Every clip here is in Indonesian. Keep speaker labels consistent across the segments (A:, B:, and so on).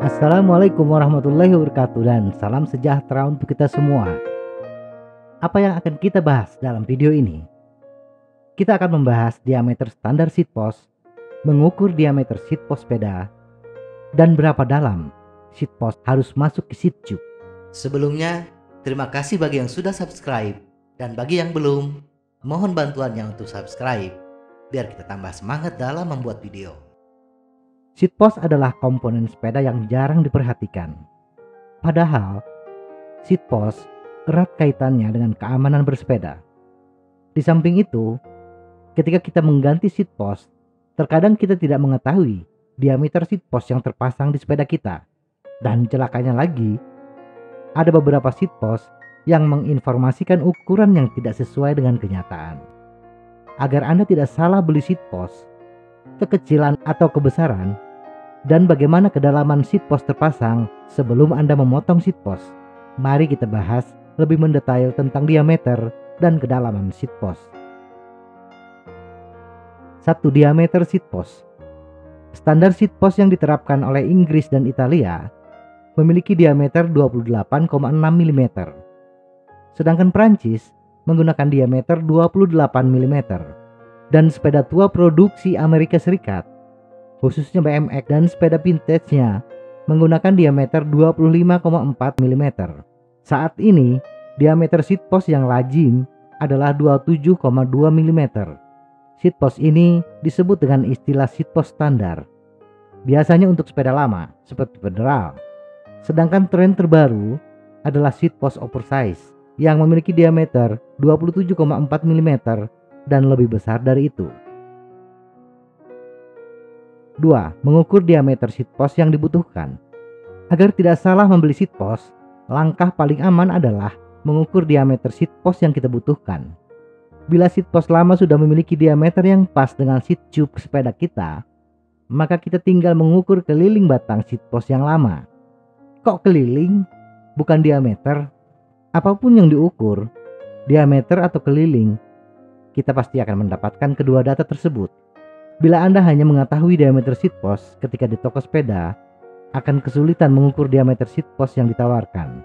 A: Assalamualaikum warahmatullahi wabarakatuh dan salam sejahtera untuk kita semua. Apa yang akan kita bahas dalam video ini? Kita akan membahas diameter standar seat post, mengukur diameter seat post sepeda, dan berapa dalam seat post harus masuk ke seat tube.
B: Sebelumnya, terima kasih bagi yang sudah subscribe, dan bagi yang belum, mohon bantuannya untuk subscribe biar kita tambah semangat dalam membuat video.
A: Seat post adalah komponen sepeda yang jarang diperhatikan. Padahal, seat post erat kaitannya dengan keamanan bersepeda. Di samping itu, ketika kita mengganti seat post, terkadang kita tidak mengetahui diameter seat post yang terpasang di sepeda kita. Dan celakanya lagi, ada beberapa seat post yang menginformasikan ukuran yang tidak sesuai dengan kenyataan. Agar Anda tidak salah beli seat post, kekecilan atau kebesaran, dan bagaimana kedalaman seat post terpasang sebelum Anda memotong seat post, mari kita bahas lebih mendetail tentang diameter dan kedalaman seat post. 1. Diameter seat post. Standar seat post yang diterapkan oleh Inggris dan Italia memiliki diameter 28,6 mm. Sedangkan Prancis menggunakan diameter 28 mm. Dan sepeda tua produksi Amerika Serikat, khususnya BMX dan sepeda vintage-nya, menggunakan diameter 25,4 mm. Saat ini, diameter seat post yang lazim adalah 27,2 mm. Seat post ini disebut dengan istilah seat post standar. Biasanya untuk sepeda lama, seperti Federal. Sedangkan tren terbaru adalah seat post oversize yang memiliki diameter 27,4 mm dan lebih besar dari itu. 2. Mengukur diameter seat post yang dibutuhkan. Agar tidak salah membeli seat post, langkah paling aman adalah mengukur diameter seat post yang kita butuhkan. Bila seat post lama sudah memiliki diameter yang pas dengan seat tube sepeda kita, maka kita tinggal mengukur keliling batang seat post yang lama. Kok keliling? Bukan diameter? Apapun yang diukur, diameter atau keliling, kita pasti akan mendapatkan kedua data tersebut. Bila Anda hanya mengetahui diameter seat post ketika di toko sepeda, akan kesulitan mengukur diameter seat post yang ditawarkan.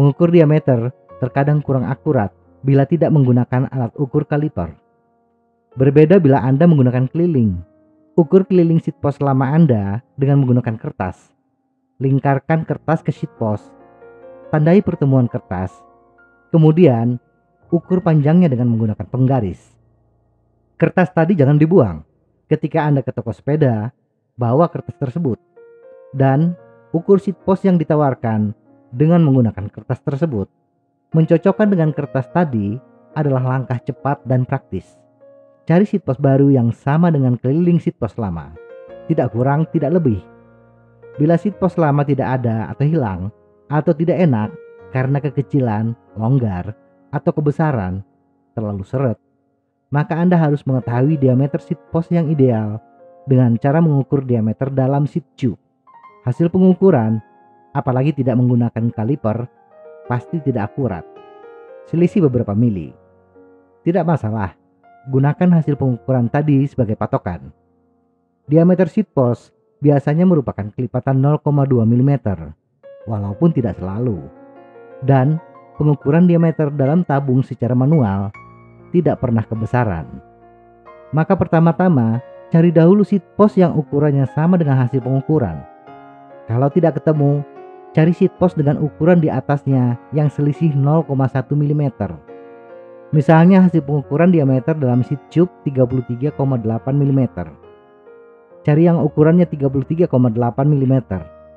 A: Mengukur diameter terkadang kurang akurat bila tidak menggunakan alat ukur kaliper. Berbeda bila Anda menggunakan keliling. Ukur keliling seat post lama Anda dengan menggunakan kertas. Lingkarkan kertas ke seat post. Tandai pertemuan kertas. Kemudian, ukur panjangnya dengan menggunakan penggaris. Kertas tadi jangan dibuang. Ketika Anda ke toko sepeda, bawa kertas tersebut. Dan ukur seat post yang ditawarkan dengan menggunakan kertas tersebut. Mencocokkan dengan kertas tadi adalah langkah cepat dan praktis. Cari seat post baru yang sama dengan keliling seat post lama. Tidak kurang, tidak lebih. Bila seat post lama tidak ada atau hilang, atau tidak enak karena kekecilan, longgar, atau kebesaran, terlalu seret, maka Anda harus mengetahui diameter seat post yang ideal dengan cara mengukur diameter dalam seat tube. Hasil pengukuran, apalagi tidak menggunakan kaliper, pasti tidak akurat. Selisih beberapa mili. Tidak masalah, gunakan hasil pengukuran tadi sebagai patokan. Diameter seat post biasanya merupakan kelipatan 0,2 mm, walaupun tidak selalu. Dan pengukuran diameter dalam tabung secara manual tidak pernah kebesaran. Maka pertama-tama cari dahulu seat post yang ukurannya sama dengan hasil pengukuran. Kalau tidak ketemu, cari seat post dengan ukuran di atasnya yang selisih 0,1 mm. Misalnya hasil pengukuran diameter dalam seat tube 33,8 mm. Cari yang ukurannya 33,8 mm.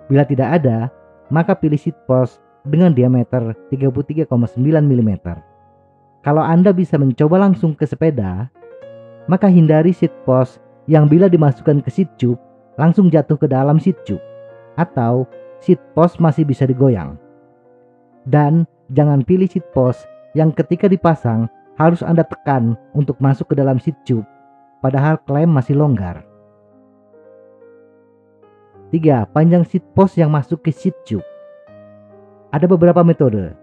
A: Bila tidak ada, maka pilih seat post dengan diameter 33,9 mm. Kalau Anda bisa mencoba langsung ke sepeda, maka hindari seat post yang bila dimasukkan ke seat tube langsung jatuh ke dalam seat tube, atau seat post masih bisa digoyang. Dan jangan pilih seat post yang ketika dipasang harus Anda tekan untuk masuk ke dalam seat tube, padahal klem masih longgar. 3. Panjang seat post yang masuk ke seat tube. Ada beberapa metode.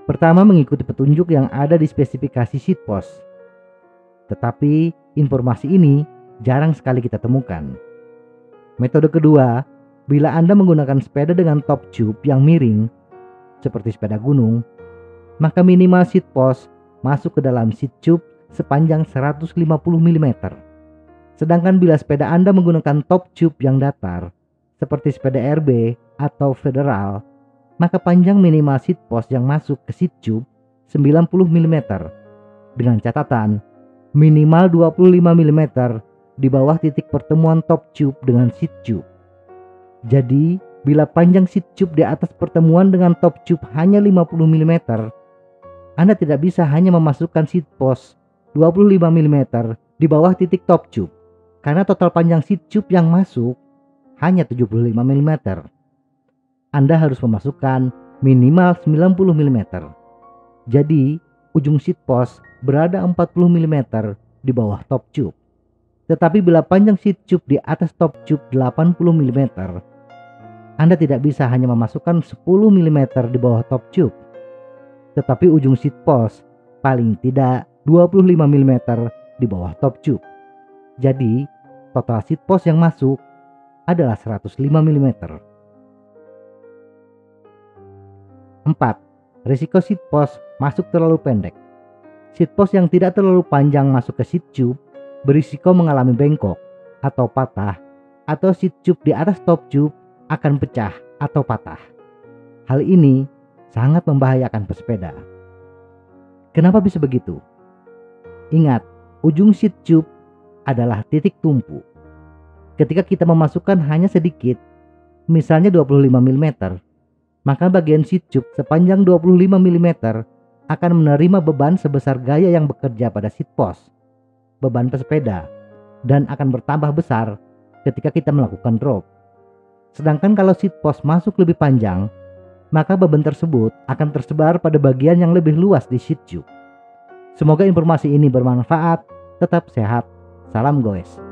A: Pertama, mengikuti petunjuk yang ada di spesifikasi seat post. Tetapi informasi ini jarang sekali kita temukan. Metode kedua, Bila Anda menggunakan sepeda dengan top tube yang miring, seperti sepeda gunung, maka minimal seat post masuk ke dalam seat tube sepanjang 150 mm. Sedangkan bila sepeda Anda menggunakan top tube yang datar, seperti sepeda RB atau Federal, maka panjang minimal seat post yang masuk ke seat tube 90 mm, dengan catatan minimal 25 mm di bawah titik pertemuan top tube dengan seat tube. Jadi, bila panjang seat tube di atas pertemuan dengan top tube hanya 50 mm, Anda tidak bisa hanya memasukkan seat post 25 mm di bawah titik top tube, karena total panjang seat tube yang masuk hanya 75 mm. Anda harus memasukkan minimal 90 mm. Jadi, ujung seat post berada 40 mm di bawah top tube. Tetapi bila panjang seat tube di atas top tube 80 mm, Anda tidak bisa hanya memasukkan 10 mm di bawah top tube, tetapi ujung seat post paling tidak 25 mm di bawah top tube. Jadi, total seat post yang masuk adalah 105 mm. 4. Risiko seat post masuk terlalu pendek. Seat post yang tidak terlalu panjang masuk ke seat tube berisiko mengalami bengkok atau patah, atau seat tube di atas top tube akan pecah atau patah. Hal ini sangat membahayakan pesepeda. Kenapa bisa begitu? Ingat, ujung seat tube adalah titik tumpu. Ketika kita memasukkan hanya sedikit, misalnya 25 mm, maka bagian seat tube sepanjang 25 mm akan menerima beban sebesar gaya yang bekerja pada seat post, beban pesepeda, dan akan bertambah besar ketika kita melakukan drop. Sedangkan kalau seat post masuk lebih panjang, maka beban tersebut akan tersebar pada bagian yang lebih luas di seat tube. Semoga informasi ini bermanfaat. Tetap sehat. Salam goes.